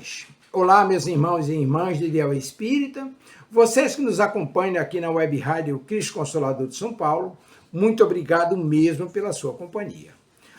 paz. Olá, meus irmãos e irmãs de Ideal Espírita, vocês que nos acompanham aqui na Web Rádio Cristo Consolador de São Paulo, muito obrigado mesmo pela sua companhia.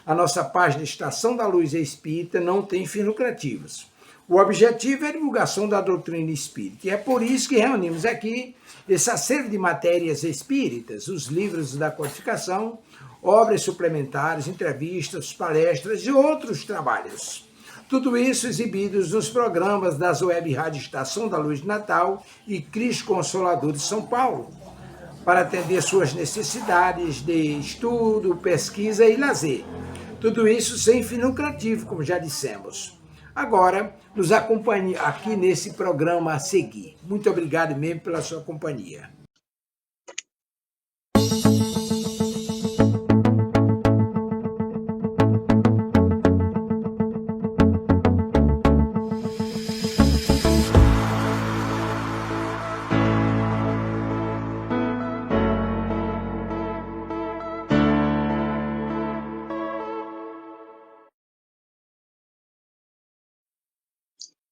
A nossa página Estação da Luz Espírita não tem fins lucrativos. O objetivo é a divulgação da doutrina espírita, e é por isso que reunimos aqui esse acervo de matérias espíritas, os livros da codificação, obras suplementares, entrevistas, palestras e outros trabalhos. Tudo isso exibidos nos programas das Web Rádio Estação da Luz de Natal e Cristo Consolador de São Paulo, para atender suas necessidades de estudo, pesquisa e lazer. Tudo isso sem fim lucrativo, como já dissemos. Agora, nos acompanhe aqui nesse programa a seguir. Muito obrigado mesmo pela sua companhia.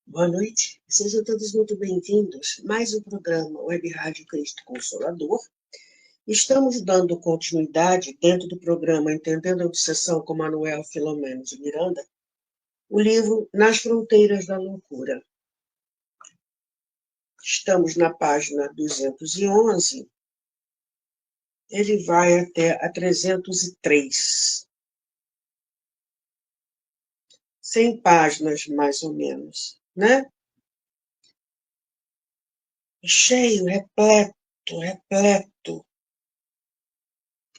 Boa noite, sejam todos muito bem-vindos. Mais um programa Web Rádio Cristo Consolador. Estamos dando continuidade dentro do programa Entendendo a Obsessão com Manuel Filomeno de Miranda, o livro Nas Fronteiras da Loucura. Estamos na página 211, ele vai até a 303. 100 páginas, mais ou menos, né? Cheio, repleto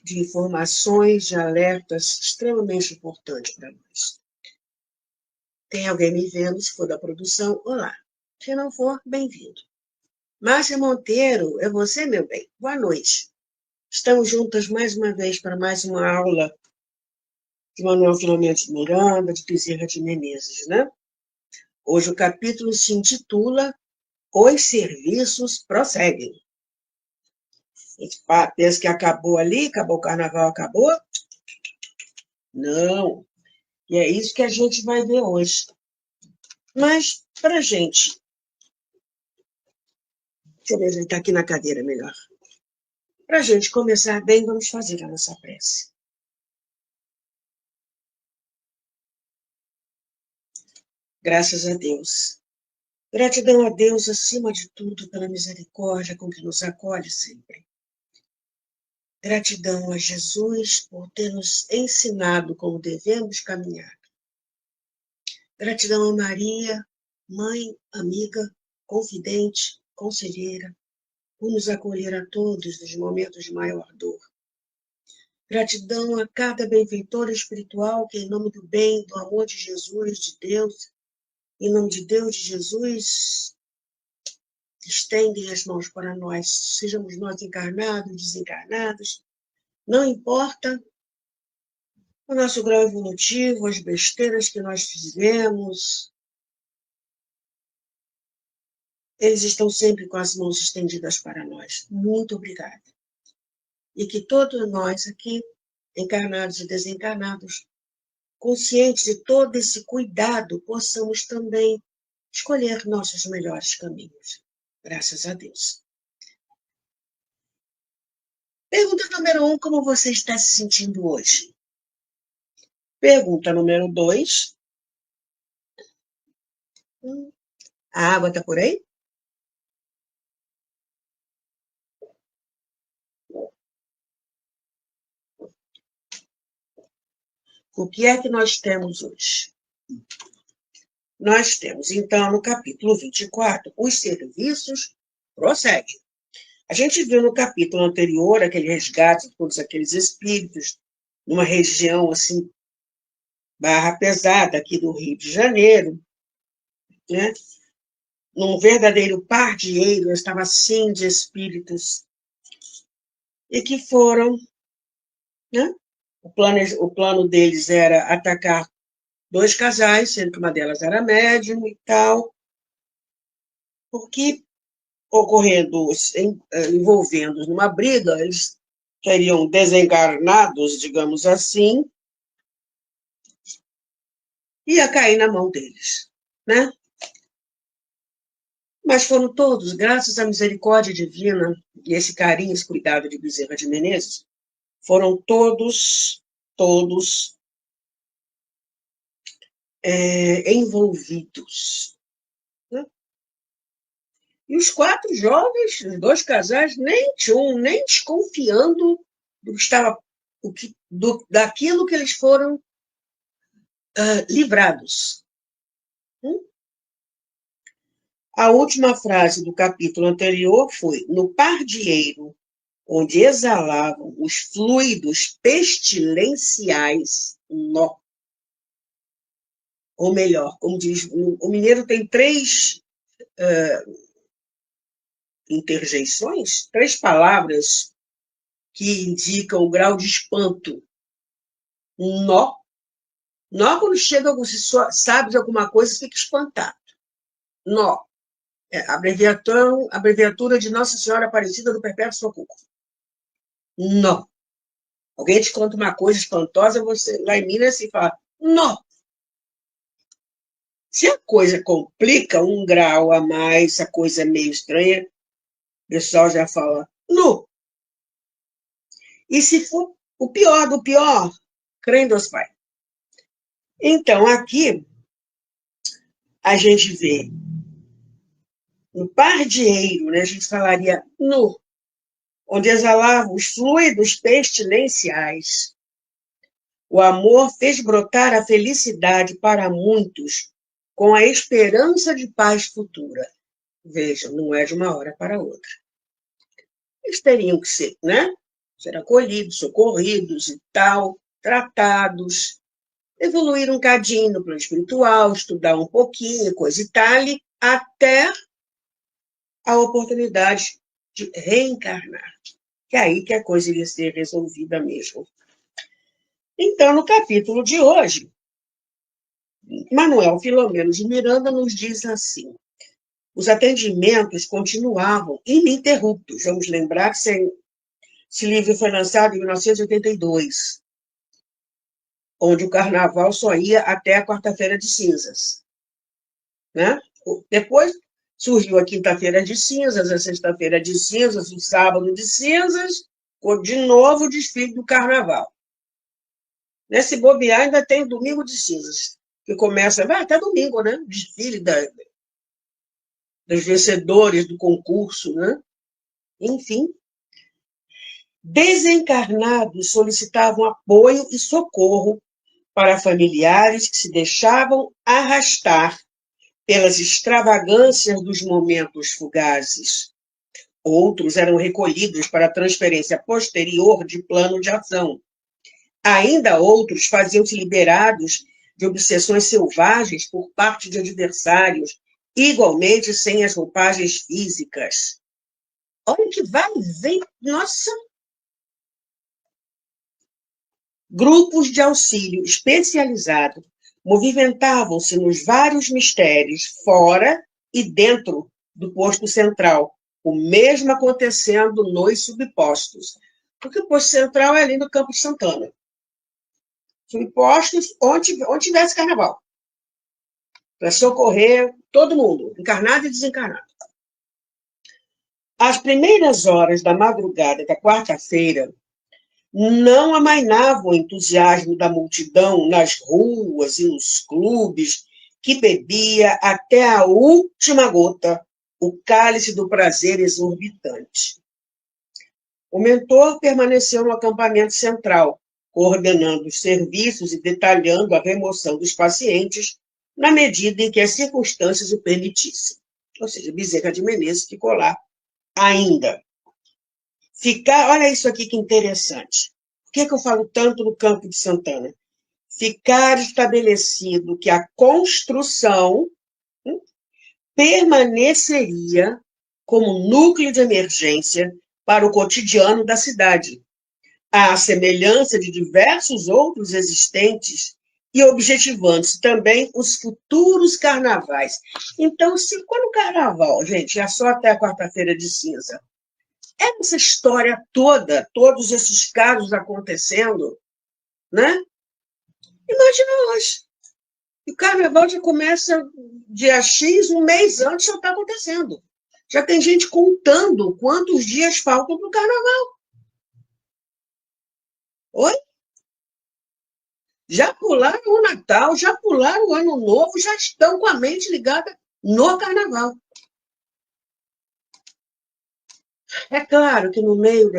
de informações, de alertas extremamente importantes para nós. Tem alguém me vendo? Se for da produção, olá. Se não for, bem-vindo. Márcia Monteiro, é você, meu bem? Boa noite. Estamos juntas mais uma vez para mais uma aula de Manuel Filomeno de Miranda, de Bezerra de Menezes, né? Hoje o capítulo se intitula Os Serviços Prosseguem. A gente pensa que acabou ali, acabou o carnaval, acabou? Não. E é isso que a gente vai ver hoje. Mas, para a gente... Deixa eu me ajeitar aqui na cadeira melhor. Para a gente começar bem, vamos fazer a nossa prece. Graças a Deus. Gratidão a Deus, acima de tudo, pela misericórdia com que nos acolhe sempre. Gratidão a Jesus por ter nos ensinado como devemos caminhar. Gratidão a Maria, mãe, amiga, confidente, conselheira, por nos acolher a todos nos momentos de maior dor. Gratidão a cada benfeitor espiritual que, em nome do bem, do amor de Jesus, de Deus, em nome de Deus, de Jesus, estendem as mãos para nós, sejamos nós encarnados, desencarnados, não importa o nosso grau evolutivo, as besteiras que nós fizemos, eles estão sempre com as mãos estendidas para nós. Muito obrigada. E que todos nós aqui, encarnados e desencarnados, conscientes de todo esse cuidado, possamos também escolher nossos melhores caminhos. Graças a Deus. Pergunta número 1, como você está se sentindo hoje? Pergunta número 2. A água está por aí? O que é que nós temos hoje? Nós temos, então, no capítulo 24, os serviços prosseguem. A gente viu no capítulo anterior aquele resgate de todos aqueles espíritos numa região, assim, barra pesada aqui do Rio de Janeiro, né? Num verdadeiro pardieiro, estava assim de espíritos, e que foram, né? O plano deles era atacar 2 casais, sendo que uma delas era médium e tal, porque ocorrendo, envolvendo numa briga, eles seriam desencarnados, digamos assim, ia cair na mão deles, né? Mas foram todos, graças à misericórdia divina e esse carinho, esse cuidado de Bezerra de Menezes, foram todos envolvidos. Né? E os 4 jovens, os 2 casais, nem desconfiando do que estava, daquilo que eles foram livrados. A última frase do capítulo anterior foi: no pardieiro, onde exalavam os fluidos pestilenciais, nó. Ou melhor, como diz, o mineiro tem 3 interjeições, 3 palavras que indicam o grau de espanto. Nó. Nó, quando chega, você sabe de alguma coisa, você fica espantado. Nó. Abreviatura de Nossa Senhora Aparecida do Perpétuo Socorro. Nó. Alguém te conta uma coisa espantosa, você lá em Minas se fala, nó. Se a coisa complica 1 grau a mais, a coisa é meio estranha, o pessoal já fala, nó. E se for o pior do pior, crê em Deus Pai. Então, aqui, a gente vê no pardieiro, né, a gente falaria nu, onde exalavam os fluidos pestilenciais. O amor fez brotar a felicidade para muitos, com a esperança de paz futura. Vejam, não é de uma hora para outra. Eles teriam que ser, né? Ser acolhidos, socorridos e tal, tratados, evoluir um cadinho no plano espiritual, estudar um pouquinho, coisa e tal, até a oportunidade de reencarnar. Que é aí que a coisa iria ser resolvida mesmo. Então, no capítulo de hoje, Manuel Filomeno de Miranda nos diz assim: os atendimentos continuavam ininterruptos. Vamos lembrar que esse livro foi lançado em 1982, onde o carnaval só ia até a quarta-feira de cinzas. Né? Depois surgiu a quinta-feira de cinzas, a sexta-feira de cinzas, o sábado de cinzas, de novo o desfile do carnaval. Nesse bobear ainda tem o domingo de cinzas, que começa, até domingo, né? Desfile dos vencedores do concurso, né? Enfim. Desencarnados solicitavam apoio e socorro para familiares que se deixavam arrastar pelas extravagâncias dos momentos fugazes. Outros eram recolhidos para transferência posterior de plano de ação. Ainda outros faziam-se liberados de obsessões selvagens por parte de adversários, igualmente sem as roupagens físicas. Olha que vai e vem, nossa! Grupos de auxílio especializado movimentavam-se nos vários mistérios, fora e dentro do posto central, o mesmo acontecendo nos subpostos. Porque o posto central é ali no Campo de Santana. Subpostos onde tivesse carnaval. Para socorrer todo mundo, encarnado e desencarnado. Às primeiras horas da madrugada da quarta-feira, não amainava o entusiasmo da multidão nas ruas e nos clubes, que bebia até a última gota o cálice do prazer exorbitante. O mentor permaneceu no acampamento central, coordenando os serviços e detalhando a remoção dos pacientes na medida em que as circunstâncias o permitissem. Ou seja, Bezerra de Menezes ficou lá ainda. Olha isso aqui que interessante. Por que eu falo tanto no Campo de Santana? Ficar estabelecido que a construção permaneceria como núcleo de emergência para o cotidiano da cidade, à semelhança de diversos outros existentes e objetivando-se também os futuros carnavais. Então, quando o carnaval, gente, é só até a quarta-feira de cinza, essa história toda, todos esses casos acontecendo, né? Imagina hoje. E o carnaval já começa dia X, um mês antes já está acontecendo. Já tem gente contando quantos dias faltam para o carnaval. Oi? Já pularam o Natal, já pularam o Ano Novo, já estão com a mente ligada no carnaval. É claro que no meio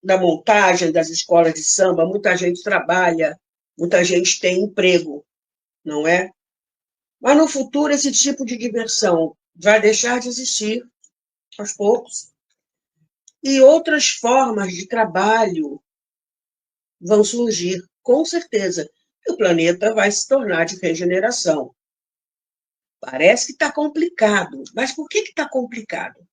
da montagem das escolas de samba, muita gente trabalha, muita gente tem emprego, não é? Mas no futuro esse tipo de diversão vai deixar de existir aos poucos. E outras formas de trabalho vão surgir, com certeza. E o planeta vai se tornar de regeneração. Parece que está complicado. Mas por que está complicado?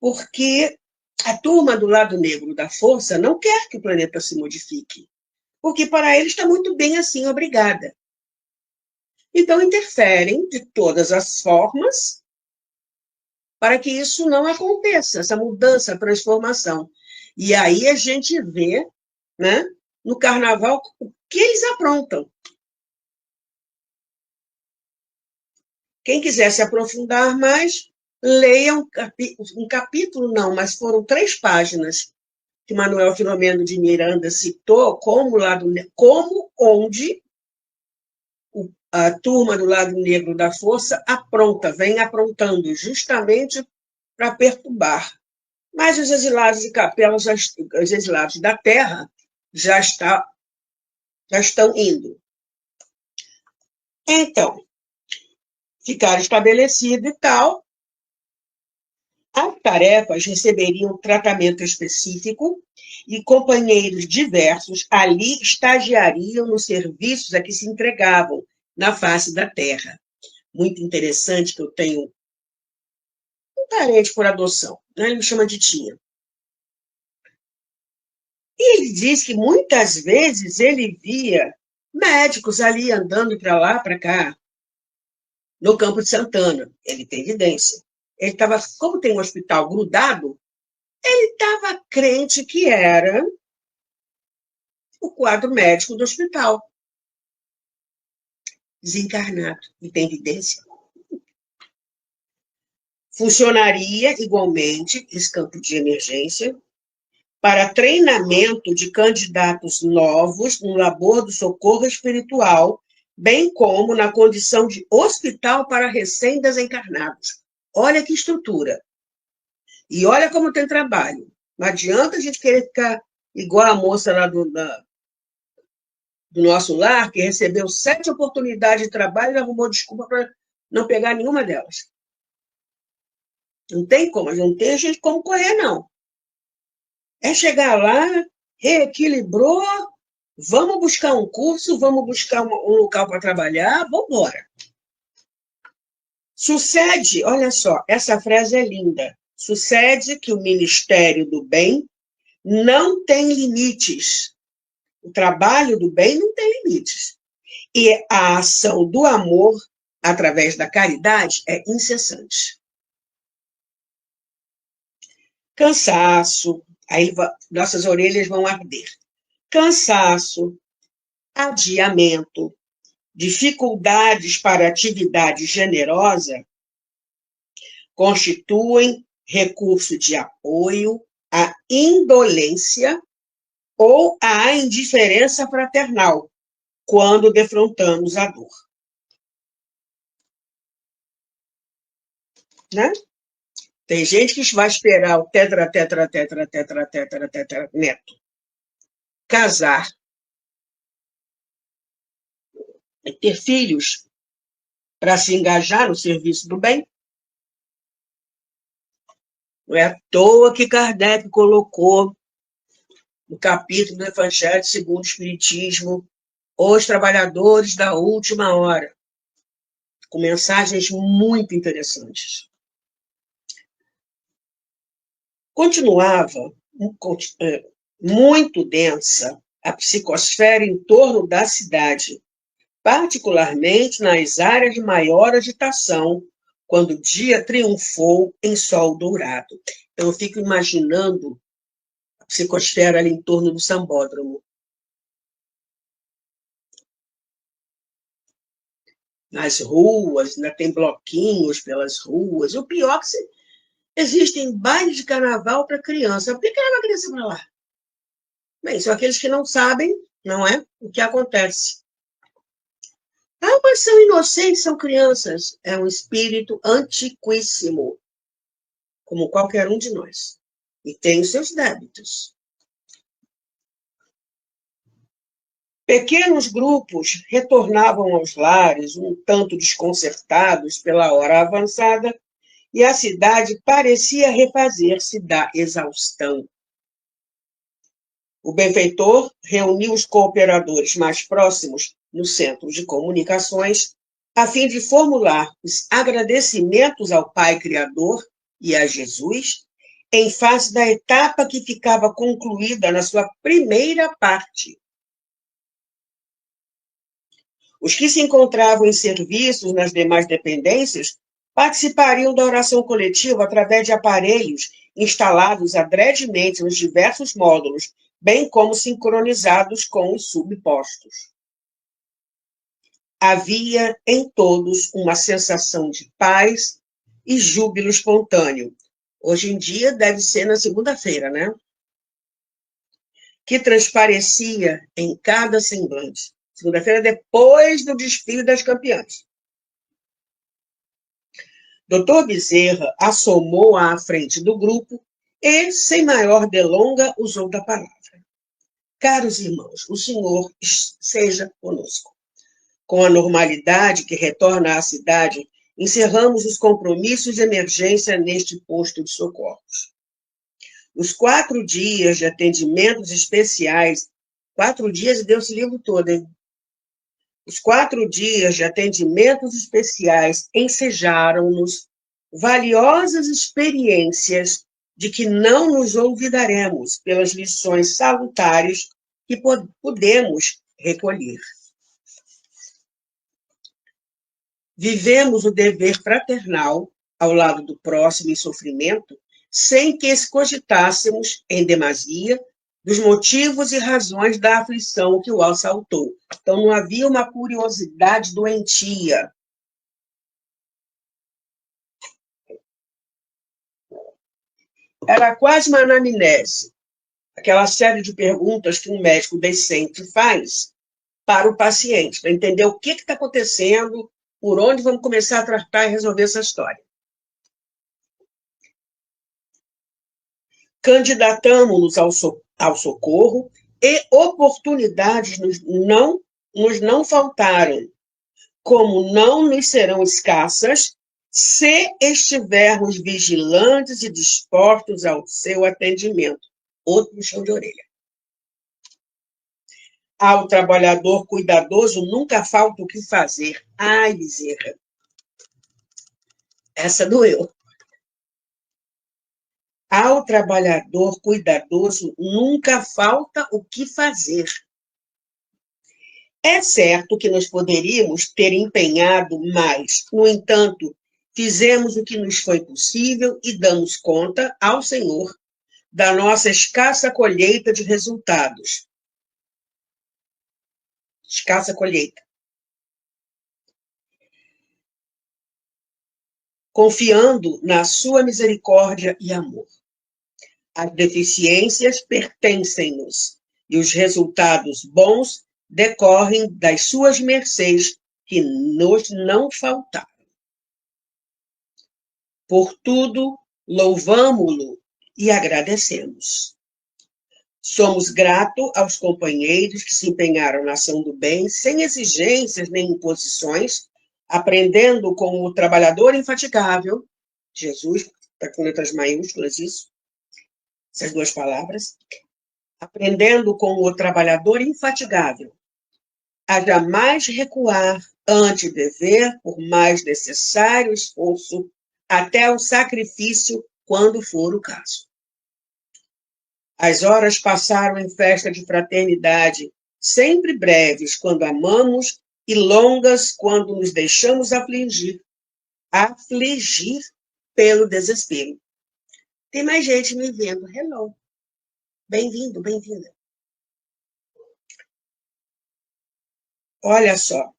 Porque a turma do lado negro da força não quer que o planeta se modifique. Porque para eles está muito bem assim, obrigada. Então interferem de todas as formas para que isso não aconteça, essa mudança, a transformação. E aí a gente vê, né, no carnaval, o que eles aprontam. Quem quiser se aprofundar mais, leia um capítulo, não, mas foram 3 páginas que Manuel Filomeno de Miranda citou como onde a turma do lado negro da força vem aprontando justamente para perturbar. Mas os exilados de capela, os exilados da terra, já estão indo. Então, ficar estabelecido e tal, as tarefas receberiam tratamento específico e companheiros diversos ali estagiariam nos serviços a que se entregavam na face da terra. Muito interessante que eu tenho um parente por adoção, né? Ele me chama de tia. E ele diz que muitas vezes ele via médicos ali andando para lá, para cá, no Campo de Santana. Ele tem evidência. Ele estava, como tem um hospital grudado, ele estava crente que era o quadro médico do hospital. Desencarnado. E tem evidência. Funcionaria igualmente esse campo de emergência para treinamento de candidatos novos no labor do socorro espiritual, bem como na condição de hospital para recém-desencarnados. Olha que estrutura. E olha como tem trabalho. Não adianta a gente querer ficar igual a moça lá do nosso lar, que recebeu 7 oportunidades de trabalho e arrumou desculpa para não pegar nenhuma delas. Não tem como, não tem gente como correr, não. É chegar lá, reequilibrou, vamos buscar um curso, vamos buscar um local para trabalhar, vamos embora. Sucede, olha só, essa frase é linda. Sucede que o Ministério do Bem não tem limites. O trabalho do bem não tem limites. E a ação do amor, através da caridade, é incessante. Cansaço, aí nossas orelhas vão arder. Cansaço, adiamento, dificuldades para atividade generosa constituem recurso de apoio à indolência ou à indiferença fraternal, quando defrontamos a dor. Né? Tem gente que vai esperar o tetra, neto casar e ter filhos para se engajar no serviço do bem. Não é à toa que Kardec colocou no capítulo do Evangelho segundo o Espiritismo os trabalhadores da última hora, com mensagens muito interessantes. Continuava muito densa a psicosfera em torno da cidade, particularmente nas áreas de maior agitação, quando o dia triunfou em sol dourado. Então, eu fico imaginando a psicosfera ali em torno do Sambódromo. nas ruas, ainda tem bloquinhos pelas ruas. O pior é que existem bailes de carnaval para criança. Por que leva a criança para lá? Bem, são aqueles que não sabem, não é? O que acontece. Ah, mas são inocentes, são crianças. É um espírito antiquíssimo, como qualquer um de nós. E tem os seus débitos. Pequenos grupos retornavam aos lares, um tanto desconcertados pela hora avançada, e a cidade parecia refazer-se da exaustão. O benfeitor reuniu os cooperadores mais próximos no centro de comunicações, a fim de formular os agradecimentos ao Pai Criador e a Jesus, em face da etapa que ficava concluída na sua primeira parte. Os que se encontravam em serviços nas demais dependências participariam da oração coletiva através de aparelhos instalados adredemente nos diversos módulos, bem como sincronizados com os subpostos. Havia em todos uma sensação de paz e júbilo espontâneo. Hoje em dia deve ser na segunda-feira, né? Que transparecia em cada semblante. Segunda-feira, depois do desfile das campeãs. Dr. Bezerra assomou à frente do grupo e, sem maior delonga, usou da palavra. Caros irmãos, o Senhor seja conosco. Com a normalidade que retorna à cidade, encerramos os compromissos de emergência neste posto de socorros. Os 4 dias de atendimentos especiais, 4 dias e deu-se livro todo, hein? Os 4 dias de atendimentos especiais ensejaram-nos valiosas experiências de que não nos olvidaremos pelas lições salutares que pudemos recolher. Vivemos o dever fraternal ao lado do próximo em sofrimento, sem que cogitássemos, em demasia, dos motivos e razões da aflição que o assaltou. Então, não havia uma curiosidade doentia. Era quase uma anamnese, aquela série de perguntas que um médico decente faz para o paciente, para entender o que está acontecendo, por onde vamos começar a tratar e resolver essa história. Candidatamos-nos ao socorro e oportunidades nos não faltaram, como não nos serão escassas, se estivermos vigilantes e dispostos ao seu atendimento. Outro puxão de orelha. Ao trabalhador cuidadoso nunca falta o que fazer. Ai, Bezerra. Essa doeu. Ao trabalhador cuidadoso nunca falta o que fazer. É certo que nós poderíamos ter empenhado mais, no entanto, fizemos o que nos foi possível e damos conta ao Senhor da nossa escassa colheita de resultados. Escassa colheita. Confiando na sua misericórdia e amor. As deficiências pertencem-nos e os resultados bons decorrem das suas mercês que nos não faltaram. Por tudo, louvamo-lo e agradecemos. Somos gratos aos companheiros que se empenharam na ação do bem, sem exigências nem imposições, aprendendo com o trabalhador infatigável, Jesus, está com letras maiúsculas isso, essas 2 palavras, aprendendo com o trabalhador infatigável, a jamais recuar ante o dever, por mais necessário esforço, até o sacrifício, quando for o caso. As horas passaram em festa de fraternidade, sempre breves quando amamos e longas quando nos deixamos afligir pelo desespero. Tem mais gente me vendo. Hello. Bem-vindo, bem-vinda. Olha só.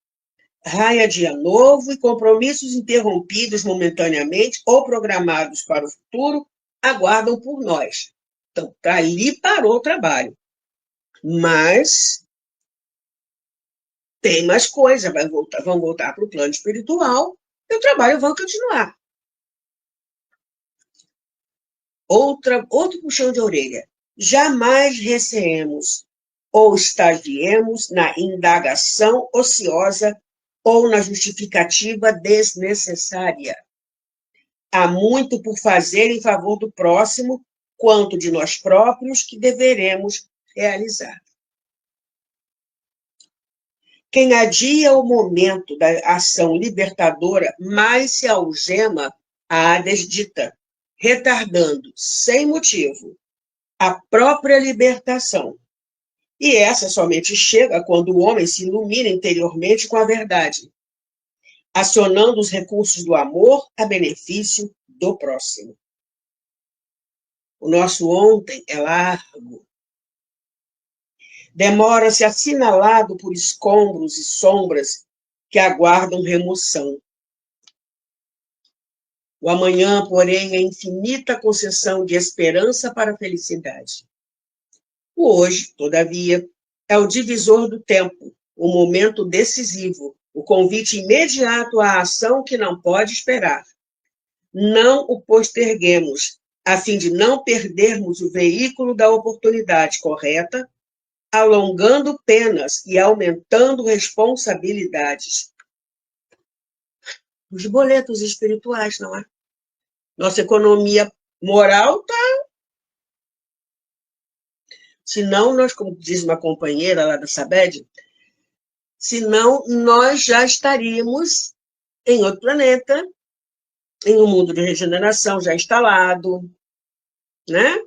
raia dia novo e compromissos interrompidos momentaneamente ou programados para o futuro aguardam por nós. Então, ali parou o trabalho. Mas tem mais coisa, vão voltar para o plano espiritual e o trabalho vai continuar. Outro puxão de orelha. Jamais receemos ou estagiemos na indagação ociosa ou na justificativa desnecessária. Há muito por fazer em favor do próximo, quanto de nós próprios que deveremos realizar. Quem adia o momento da ação libertadora mais se algema à desdita, retardando, sem motivo, a própria libertação. E essa somente chega quando o homem se ilumina interiormente com a verdade, acionando os recursos do amor a benefício do próximo. O nosso ontem é largo. Demora-se assinalado por escombros e sombras que aguardam remoção. O amanhã, porém, é infinita concessão de esperança para a felicidade. O hoje, todavia, é o divisor do tempo, o momento decisivo, o convite imediato à ação que não pode esperar. Não o posterguemos, a fim de não perdermos o veículo da oportunidade correta, alongando penas e aumentando responsabilidades. Os boletos espirituais, não é? Nossa economia moral está. Senão, nós, como diz uma companheira lá da Sabed, senão nós já estaríamos em outro planeta, em um mundo de regeneração já instalado, né?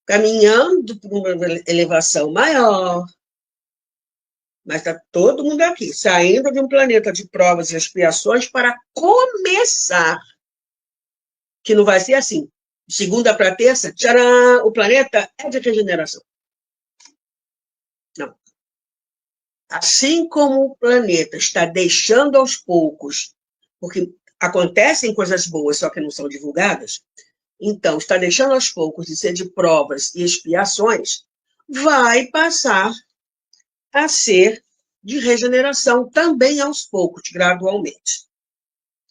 Caminhando para uma elevação maior. Mas está todo mundo aqui, saindo de um planeta de provas e expiações para começar. Que não vai ser assim. De segunda para terça, tcharam, o planeta é de regeneração. Não. Assim como o planeta está deixando aos poucos, porque acontecem coisas boas, só que não são divulgadas, então está deixando aos poucos de ser de provas e expiações, vai passar a ser de regeneração também aos poucos, gradualmente.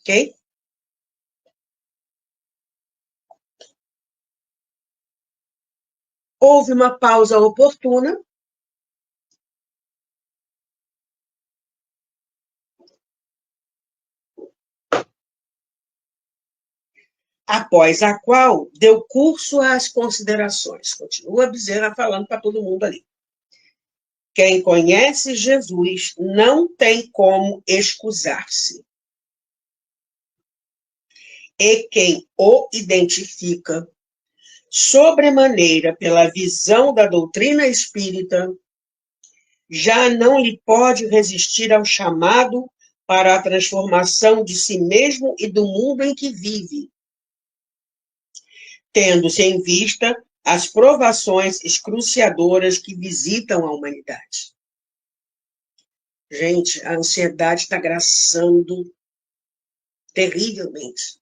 Ok? Houve uma pausa oportuna. Após a qual deu curso às considerações. Continua a Bezerra falando para todo mundo ali. Quem conhece Jesus não tem como excusar-se. E quem o identifica, sobremaneira pela visão da doutrina espírita, já não lhe pode resistir ao chamado para a transformação de si mesmo e do mundo em que vive, tendo-se em vista as provações excruciadoras que visitam a humanidade. Gente, a ansiedade está graçando terrivelmente.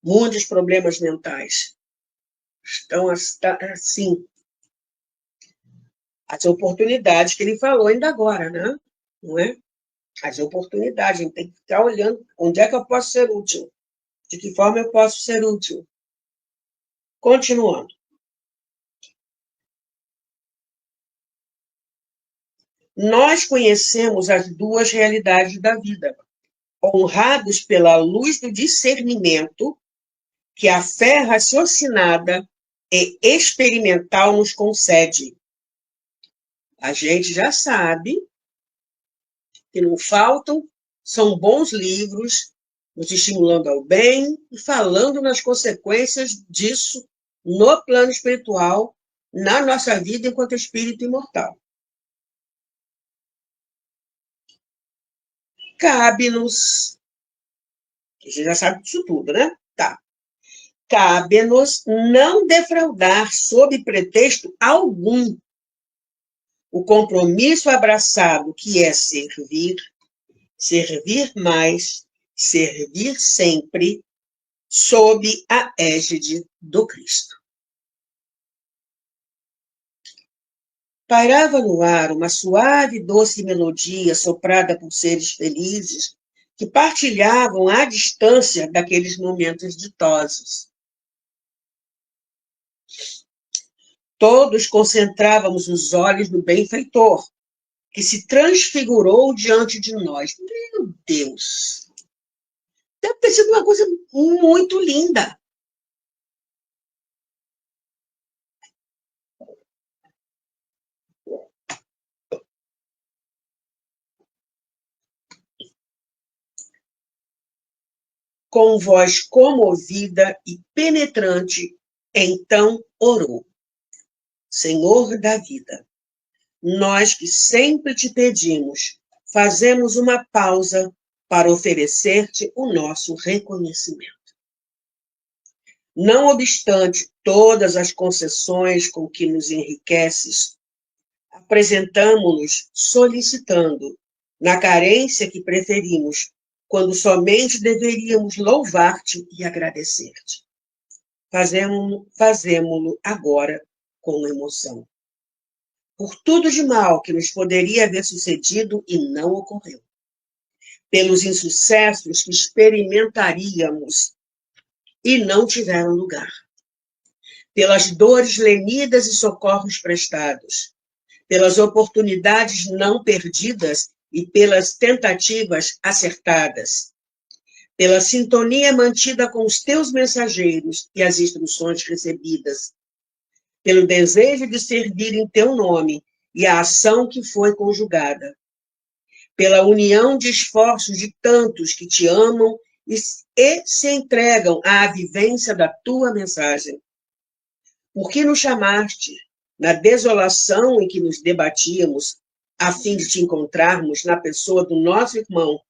Muitos problemas mentais estão assim. As oportunidades que ele falou ainda agora, né? Não é? As oportunidades, a gente tem que ficar olhando onde é que eu posso ser útil, de que forma eu posso ser útil. Continuando. Nós conhecemos as duas realidades da vida, honrados pela luz do discernimento que a fé raciocinada e experimental nos concede. A gente já sabe que não faltam, são bons livros, nos estimulando ao bem e falando nas consequências disso no plano espiritual, na nossa vida enquanto espírito imortal. Cabe-nos, a gente já sabe disso tudo, né? Tá. Cabe-nos não defraudar sob pretexto algum o compromisso abraçado que é servir, servir mais, servir sempre, sob a égide do Cristo. Pairava no ar uma suave e doce melodia soprada por seres felizes que partilhavam à distância daqueles momentos ditosos. Todos concentrávamos os olhos no benfeitor, que se transfigurou diante de nós. Meu Deus! Deve ter sido uma coisa muito linda. Com voz comovida e penetrante, então orou. Senhor da vida, nós que sempre te pedimos, fazemos uma pausa para oferecer-te o nosso reconhecimento. Não obstante todas as concessões com que nos enriqueces, apresentamo-nos solicitando, na carência que preferimos, quando somente deveríamos louvar-te e agradecer-te. Fazemo-lo agora com emoção. Por tudo de mal que nos poderia haver sucedido e não ocorreu. Pelos insucessos que experimentaríamos e não tiveram lugar. Pelas dores lenidas e socorros prestados. Pelas oportunidades não perdidas e pelas tentativas acertadas. Pela sintonia mantida com os teus mensageiros e as instruções recebidas. Pelo desejo de servir em teu nome e a ação que foi conjugada. Pela união de esforços de tantos que te amam e se entregam à vivência da tua mensagem. Porque nos chamaste, na desolação em que nos debatíamos, a fim de te encontrarmos na pessoa do nosso irmão,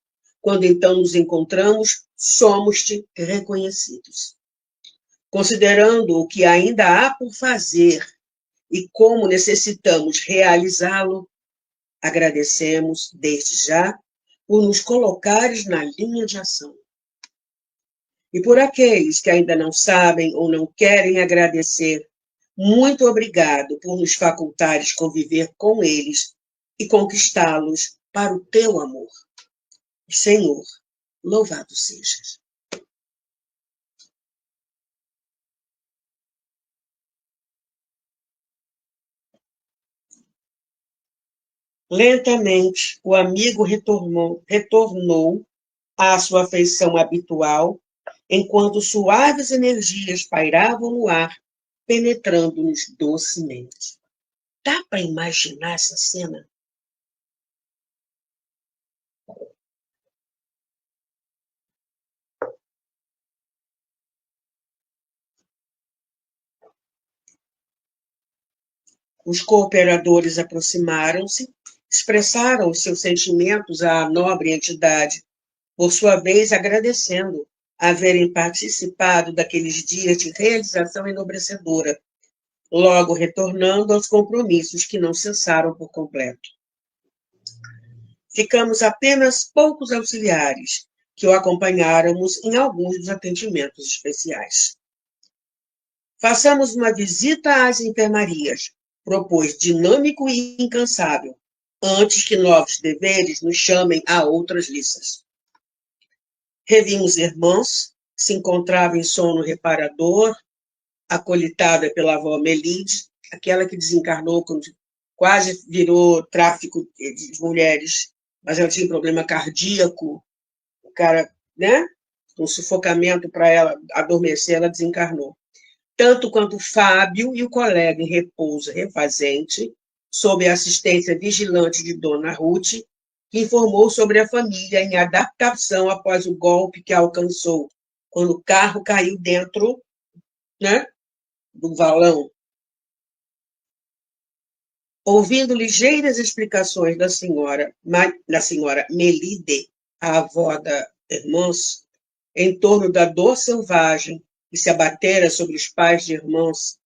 quando então nos encontramos, somos-te reconhecidos. Considerando o que ainda há por fazer e como necessitamos realizá-lo, agradecemos, desde já, por nos colocares na linha de ação. E por aqueles que ainda não sabem ou não querem agradecer, muito obrigado por nos facultares conviver com eles e conquistá-los para o teu amor. Senhor, louvado sejas. Lentamente, o amigo retornou à sua afeição habitual, enquanto suaves energias pairavam no ar, penetrando-nos docemente. Dá para imaginar essa cena? Os cooperadores aproximaram-se, expressaram os seus sentimentos à nobre entidade, por sua vez agradecendo haverem participado daqueles dias de realização enobrecedora, logo retornando aos compromissos que não cessaram por completo. Ficamos apenas poucos auxiliares, que o acompanháramos em alguns dos atendimentos especiais. Façamos uma visita às enfermarias, propôs dinâmico e incansável, antes que novos deveres nos chamem a outras liças. Revimos irmãos, se encontrava em sono reparador, acolitada pela avó Melide, aquela que desencarnou quando quase virou tráfico de mulheres, mas ela tinha um problema cardíaco, o cara, né? Um sufocamento para ela adormecer, ela desencarnou. Tanto quanto Fábio e o colega em repouso refazente, sob a assistência vigilante de Dona Ruth, que informou sobre a família em adaptação após o golpe que a alcançou, quando o carro caiu dentro, né, do valão. Ouvindo ligeiras explicações da senhora Melide, a avó da Irmãos, em torno da dor selvagem que se abatera sobre os pais de Irmãos,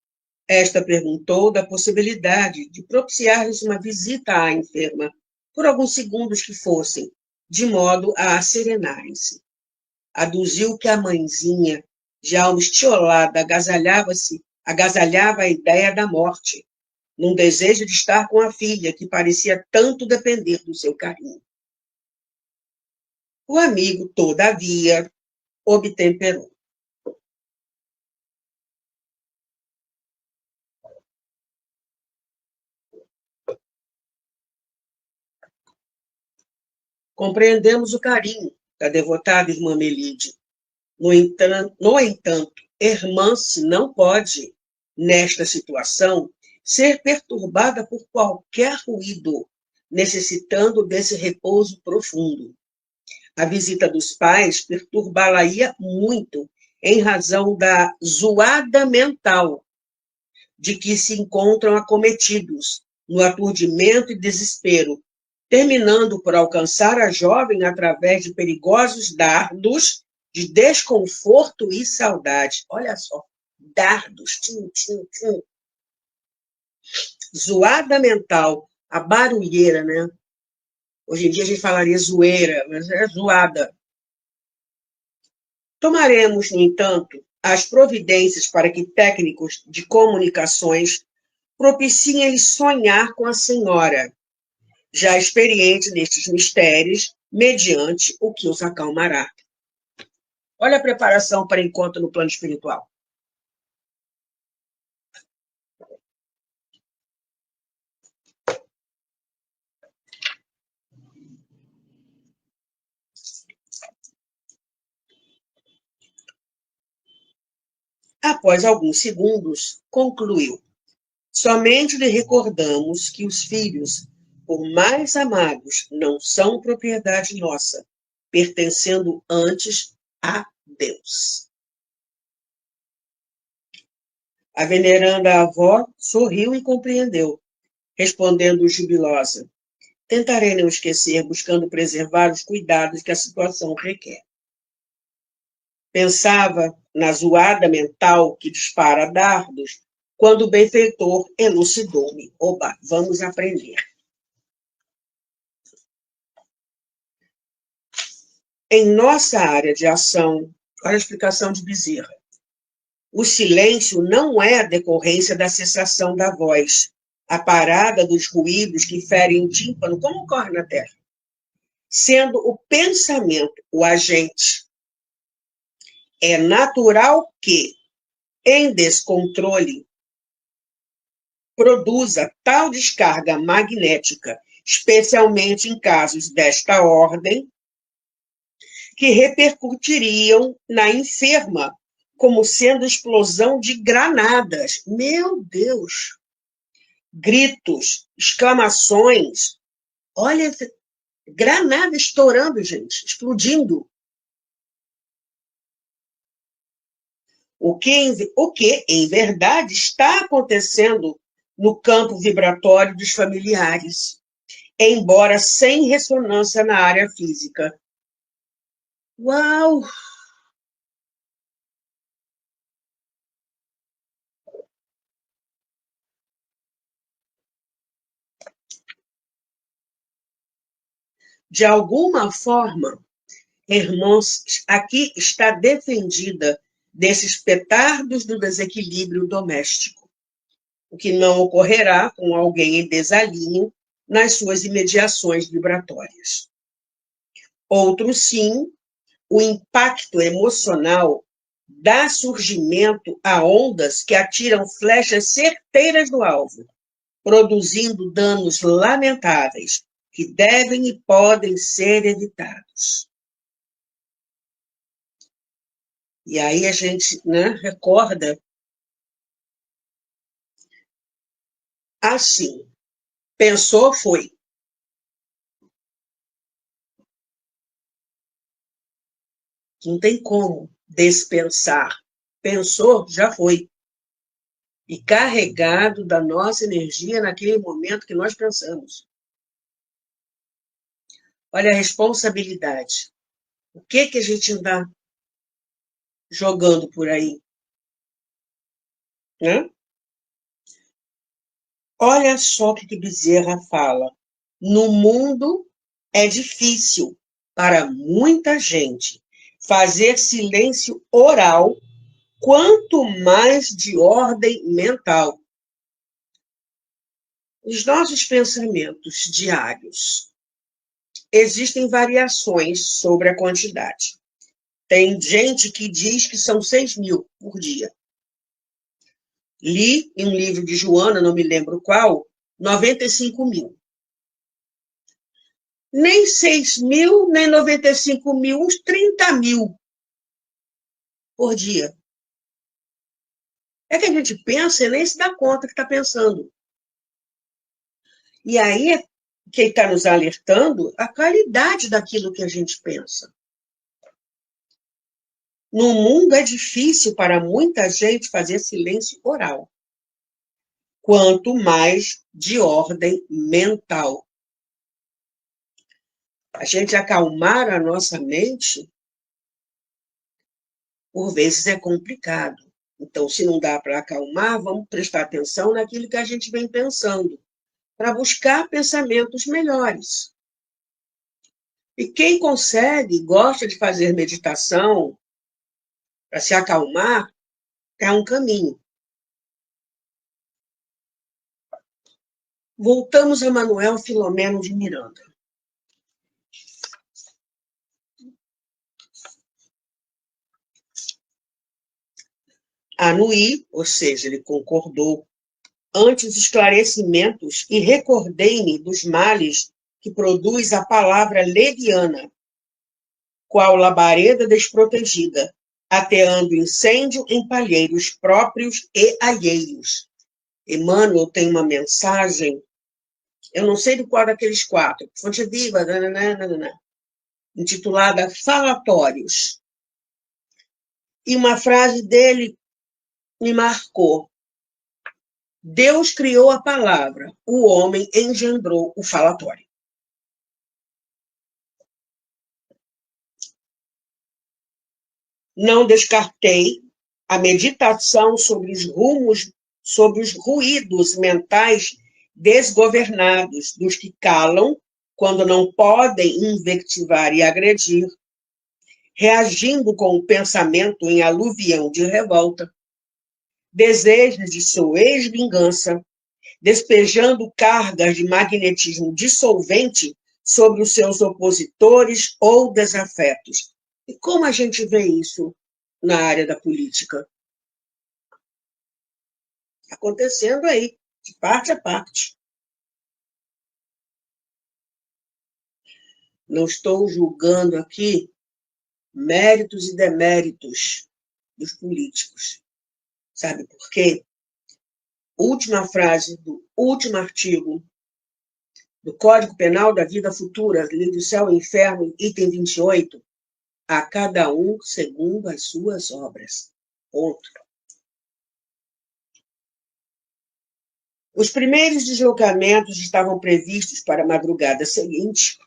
esta perguntou da possibilidade de propiciar-lhes uma visita à enferma, por alguns segundos que fossem, de modo a serenarem-se. Aduziu que a mãezinha, de alma estiolada, agasalhava a ideia da morte, num desejo de estar com a filha, que parecia tanto depender do seu carinho. O amigo, todavia, obtemperou. Compreendemos o carinho da devotada irmã Melide. No entanto, Hermance não pode, nesta situação, ser perturbada por qualquer ruído, necessitando desse repouso profundo. A visita dos pais perturbá-la-ia muito, em razão da zoada mental de que se encontram acometidos, no aturdimento e desespero, terminando por alcançar a jovem através de perigosos dardos de desconforto e saudade. Olha só, dardos, tim, tim, tim. Zoada mental, a barulheira, né? Hoje em dia a gente falaria zoeira, mas é zoada. Tomaremos, no entanto, as providências para que técnicos de comunicações propiciem-lhe sonhar com a senhora, já experiente nestes mistérios, mediante o que os acalmará. Olha a preparação para encontro no plano espiritual. Após alguns segundos, concluiu. Somente lhe recordamos que os filhos, por mais amados, não são propriedade nossa, pertencendo antes a Deus. A veneranda avó sorriu e compreendeu, respondendo jubilosa. Tentarei não esquecer, buscando preservar os cuidados que a situação requer. Pensava na zoada mental que dispara dardos, quando o benfeitor elucidou-me. Oba, vamos aprender. Em nossa área de ação, olha a explicação de Bezerra, o silêncio não é a decorrência da cessação da voz, a parada dos ruídos que ferem o tímpano, como ocorre na Terra, sendo o pensamento o agente. É natural que, em descontrole, produza tal descarga magnética, especialmente em casos desta ordem, que repercutiriam na enferma, como sendo explosão de granadas. Meu Deus! Gritos, exclamações. Olha, granada estourando, gente, explodindo. O que, em verdade, está acontecendo no campo vibratório dos familiares, embora sem ressonância na área física. Uau! De alguma forma, irmãos, aqui está defendida desses petardos do desequilíbrio doméstico, o que não ocorrerá com alguém em desalinho nas suas imediações vibratórias. Outro, sim, o impacto emocional dá surgimento a ondas que atiram flechas certeiras no alvo, produzindo danos lamentáveis que devem e podem ser evitados. E aí a gente, né, recorda assim, pensou, foi. Não tem como despensar. Pensou, já foi. E carregado da nossa energia naquele momento que nós pensamos. Olha a responsabilidade. O que a gente está jogando por aí? Né? Olha só o que Bezerra fala. No mundo é difícil, para muita gente fazer silêncio oral, quanto mais de ordem mental. Os nossos pensamentos diários existem variações sobre a quantidade. Tem gente que diz que são 6.000 por dia. Li em um livro de Joana, não me lembro qual, 95.000. Nem 6.000, nem 95.000, uns 30.000 por dia. É que a gente pensa e nem se dá conta que está pensando. E aí, quem está nos alertando, a qualidade daquilo que a gente pensa. No mundo é difícil para muita gente fazer silêncio oral, quanto mais de ordem mental. A gente acalmar a nossa mente, por vezes é complicado. Então, se não dá para acalmar, vamos prestar atenção naquilo que a gente vem pensando, para buscar pensamentos melhores. E quem consegue, gosta de fazer meditação, para se acalmar, é um caminho. Voltamos a Manuel Filomeno de Miranda. Anuí, ou seja, ele concordou, antes esclarecimentos e recordei-me dos males que produz a palavra leviana, qual labareda desprotegida, ateando incêndio em palheiros próprios e alheios. Emmanuel tem uma mensagem, eu não sei de qual daqueles 4, Fonte Viva, intitulada Falatórios. E uma frase dele me marcou. Deus criou a palavra, o homem engendrou o falatório. Não descartei a meditação sobre os rumos, sobre os ruídos mentais desgovernados, dos que calam quando não podem invectivar e agredir, reagindo com o pensamento em aluvião de revolta, desejos de soez vingança, despejando cargas de magnetismo dissolvente sobre os seus opositores ou desafetos. E como a gente vê isso na área da política? Acontecendo aí, de parte a parte. Não estou julgando aqui méritos e deméritos dos políticos. Sabe por quê? Última frase do último artigo do Código Penal da Vida Futura, Lei do Céu e Inferno, item 28, a cada um segundo as suas obras. Ponto. Os primeiros deslocamentos estavam previstos para a madrugada seguinte.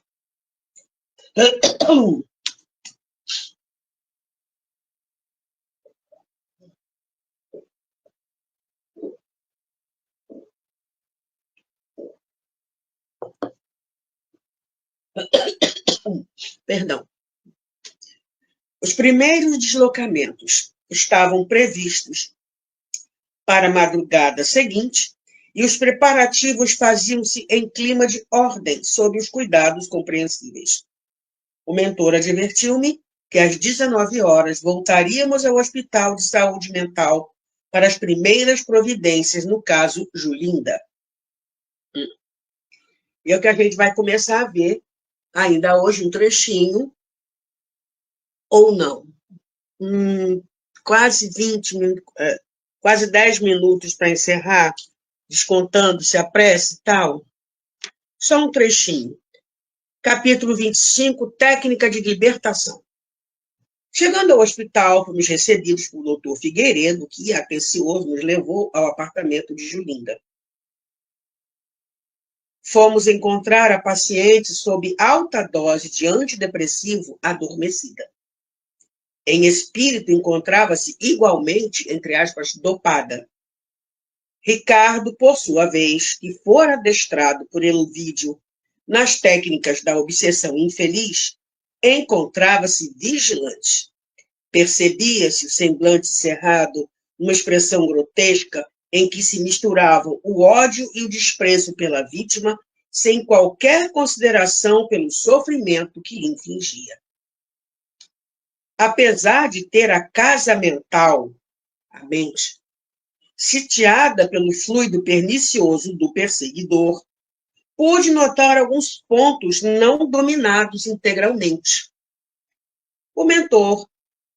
Perdão. Os primeiros deslocamentos estavam previstos para a madrugada seguinte e os preparativos faziam-se em clima de ordem, sob os cuidados compreensíveis. O mentor advertiu-me que às 19 horas voltaríamos ao Hospital de Saúde Mental para as primeiras providências no caso Julinda. E é o que a gente vai começar a ver ainda hoje um trechinho, ou não. Quase 20 minutos, quase 10 minutos para encerrar, descontando-se a prece e tal. Só um trechinho. Capítulo 25, Técnica de Libertação. Chegando ao hospital, fomos recebidos por doutor Figueiredo, que, atencioso, nos levou ao apartamento de Julinda. Fomos encontrar a paciente sob alta dose de antidepressivo adormecida. Em espírito, encontrava-se igualmente, entre aspas, dopada. Ricardo, por sua vez, que fora adestrado por Elvídio nas técnicas da obsessão infeliz, encontrava-se vigilante. Percebia-se o semblante cerrado, uma expressão grotesca em que se misturavam o ódio e o desprezo pela vítima, sem qualquer consideração pelo sofrimento que lhe infligia. Apesar de ter a casa mental, a mente, sitiada pelo fluido pernicioso do perseguidor, pude notar alguns pontos não dominados integralmente. O mentor,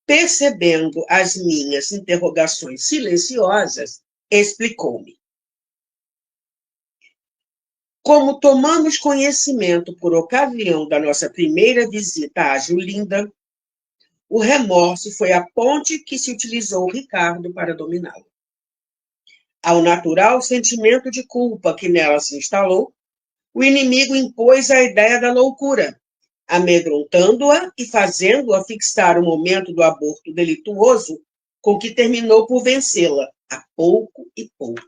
percebendo as minhas interrogações silenciosas, explicou-me. Como tomamos conhecimento por ocasião da nossa primeira visita à Julinda, o remorso foi a ponte que se utilizou Ricardo para dominá-lo. Ao natural sentimento de culpa que nela se instalou, o inimigo impôs a ideia da loucura, amedrontando-a e fazendo-a fixar o momento do aborto delituoso, com que terminou por vencê-la, a pouco e pouco.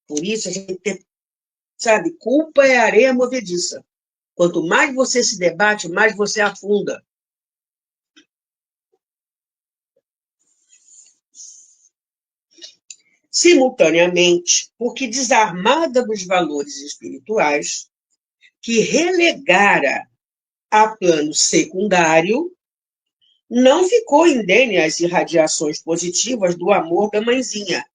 Por isso, a gente tem, sabe, culpa é areia movediça. Quanto mais você se debate, mais você afunda. Simultaneamente, porque desarmada dos valores espirituais, que relegara a plano secundário, não ficou indene às irradiações positivas do amor da mãezinha,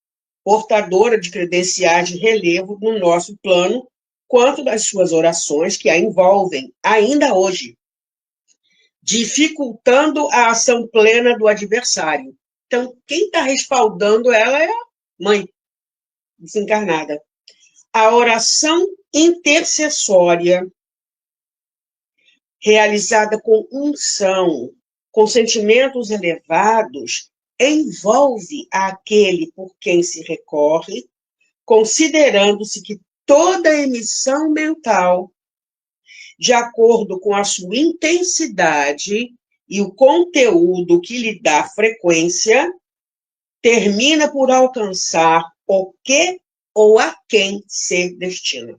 portadora de credenciais de relevo no nosso plano, quanto das suas orações que a envolvem, ainda hoje, dificultando a ação plena do adversário. Então, quem está respaldando ela é a mãe desencarnada. A oração intercessória, realizada com unção, com sentimentos elevados, envolve aquele por quem se recorre, considerando-se que toda emissão mental, de acordo com a sua intensidade e o conteúdo que lhe dá frequência, termina por alcançar o que ou a quem se destina.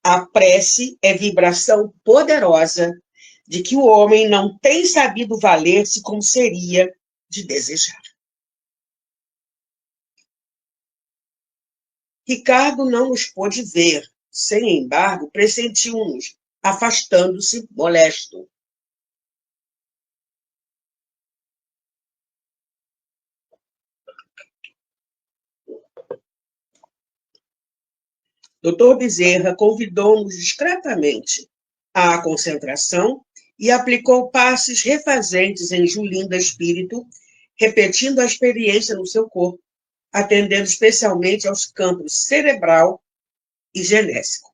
A prece é vibração poderosa de que o homem não tem sabido valer-se como seria de desejar. Ricardo não nos pôde ver, sem embargo, pressentiu-nos, afastando-se molesto. Dr. Bezerra convidou-nos discretamente à concentração e aplicou passes refazentes em Julinda Espírito, repetindo a experiência no seu corpo, atendendo especialmente aos campos cerebral e genésico.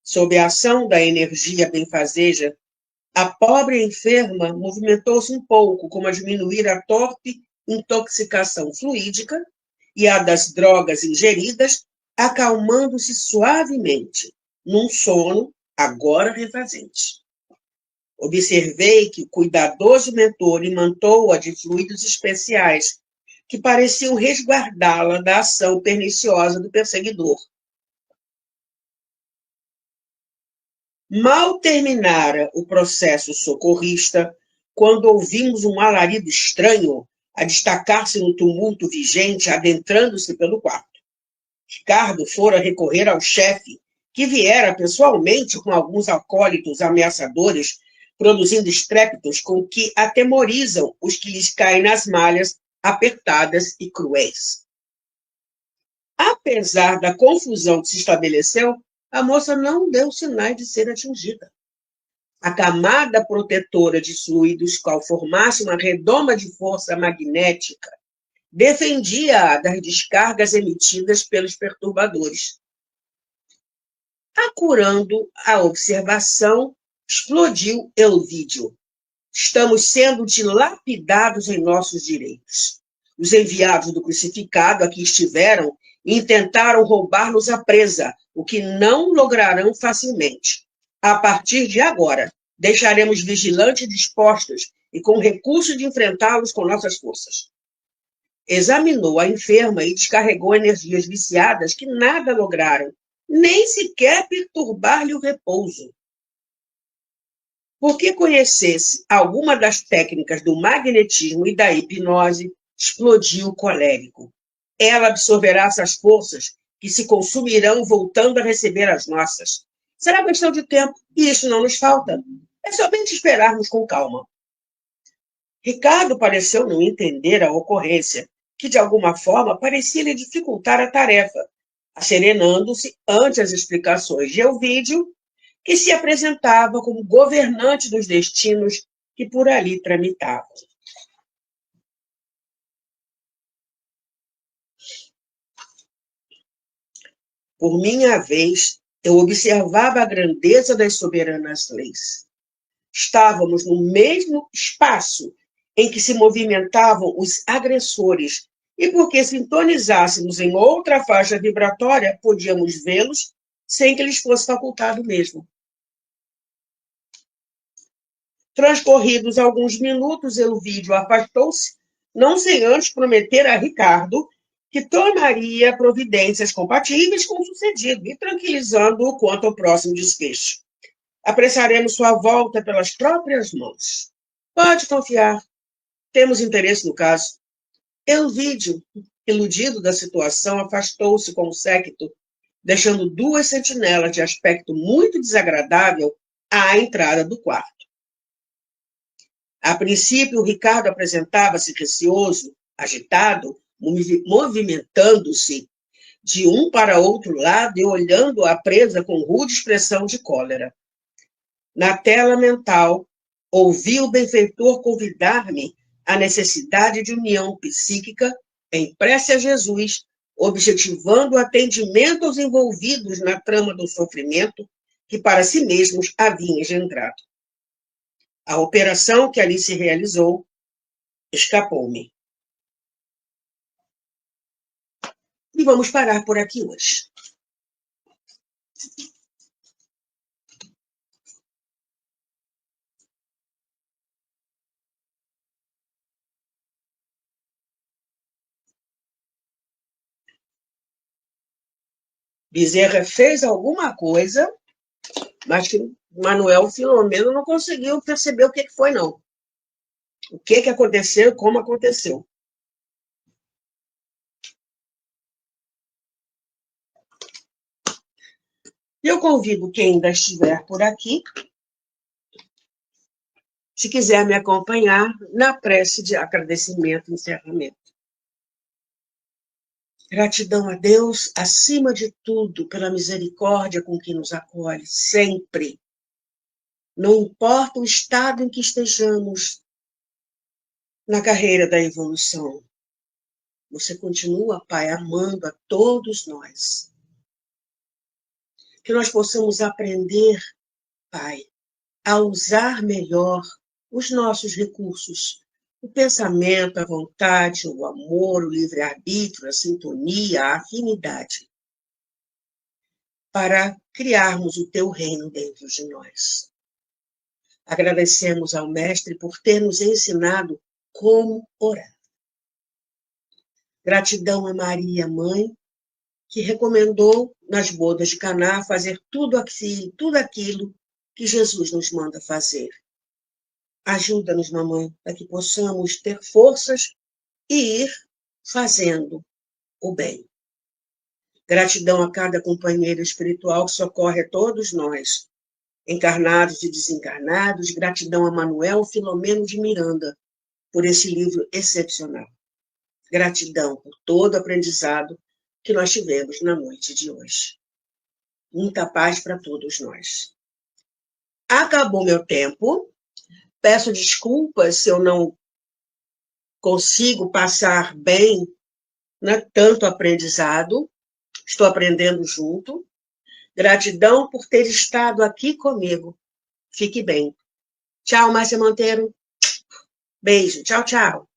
Sob a ação da energia benfazeja, a pobre enferma movimentou-se um pouco, como a diminuir a torpe intoxicação fluídica e a das drogas ingeridas, acalmando-se suavemente, num sono agora refazente. Observei que o cuidadoso mentor imantou-a de fluidos especiais que pareciam resguardá-la da ação perniciosa do perseguidor. Mal terminara o processo socorrista, quando ouvimos um alarido estranho a destacar-se no tumulto vigente, adentrando-se pelo quarto. Ricardo fora recorrer ao chefe, que viera pessoalmente com alguns acólitos ameaçadores, produzindo estrépitos com que atemorizam os que lhes caem nas malhas apertadas e cruéis. Apesar da confusão que se estabeleceu, a moça não deu sinais de ser atingida. A camada protetora de fluidos, qual formasse uma redoma de força magnética, defendia-a das descargas emitidas pelos perturbadores. Acurando a observação, explodiu Elvídio. Estamos sendo dilapidados em nossos direitos. Os enviados do crucificado aqui estiveram e tentaram roubar-nos a presa, o que não lograrão facilmente. A partir de agora, deixaremos vigilantes dispostos e com recurso de enfrentá-los com nossas forças. Examinou a enferma e descarregou energias viciadas que nada lograram, nem sequer perturbar-lhe o repouso. Porque conhecesse alguma das técnicas do magnetismo e da hipnose, explodiu colérico. Ela absorverá essas forças que se consumirão voltando a receber as nossas. Será questão de tempo, e isso não nos falta. É somente esperarmos com calma. Ricardo pareceu não entender a ocorrência, que de alguma forma parecia lhe dificultar a tarefa, asserenando-se ante as explicações de Elvídio, que se apresentava como governante dos destinos que por ali tramitavam. Por minha vez, eu observava a grandeza das soberanas leis. Estávamos no mesmo espaço em que se movimentavam os agressores, e porque sintonizássemos em outra faixa vibratória, podíamos vê-los sem que lhes fosse facultado mesmo. Transcorridos alguns minutos, Elvídio afastou-se, não sem antes prometer a Ricardo que tomaria providências compatíveis com o sucedido e tranquilizando-o quanto ao próximo desfecho. Apressaremos sua volta pelas próprias mãos. Pode confiar. Temos interesse no caso. Elvídio, iludido da situação, afastou-se com o séquito, deixando 2 sentinelas de aspecto muito desagradável à entrada do quarto. A princípio, Ricardo apresentava-se receoso, agitado, movimentando-se de um para outro lado e olhando a presa com rude expressão de cólera. Na tela mental, ouvi o benfeitor convidar-me à necessidade de união psíquica em prece a Jesus, objetivando o atendimento aos envolvidos na trama do sofrimento que para si mesmos havia engendrado. A operação que ali se realizou escapou-me. E vamos parar por aqui hoje. Bezerra fez alguma coisa, mas que Manuel Filomeno não conseguiu perceber o que foi, não. O que aconteceu e como aconteceu. Eu convido quem ainda estiver por aqui, se quiser me acompanhar na prece de agradecimento e encerramento. Gratidão a Deus, acima de tudo, pela misericórdia com que nos acolhe, sempre. Não importa o estado em que estejamos na carreira da evolução. Você continua, Pai, amando a todos nós. Que nós possamos aprender, Pai, a usar melhor os nossos recursos. O pensamento, a vontade, o amor, o livre-arbítrio, a sintonia, a afinidade. Para criarmos o teu reino dentro de nós. Agradecemos ao Mestre por ter nos ensinado como orar. Gratidão a Maria, Mãe, que recomendou nas bodas de Caná fazer tudo aquilo que Jesus nos manda fazer. Ajuda-nos, mamãe, para que possamos ter forças e ir fazendo o bem. Gratidão a cada companheiro espiritual que socorre a todos nós, encarnados e desencarnados. Gratidão a Manuel Filomeno de Miranda, por esse livro excepcional. Gratidão por todo o aprendizado que nós tivemos na noite de hoje. Muita paz para todos nós. Acabou meu tempo. Peço desculpas se eu não consigo passar bem, né, tanto aprendizado. Estou aprendendo junto. Gratidão por ter estado aqui comigo. Fique bem. Tchau, Márcia Monteiro. Beijo. Tchau, tchau.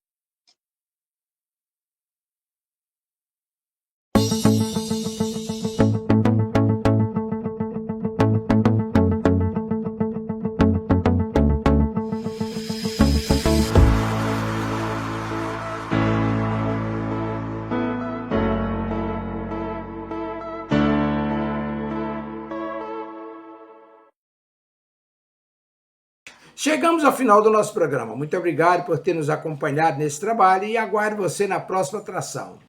Chegamos ao final do nosso programa. Muito obrigado por ter nos acompanhado nesse trabalho e aguardo você na próxima atração.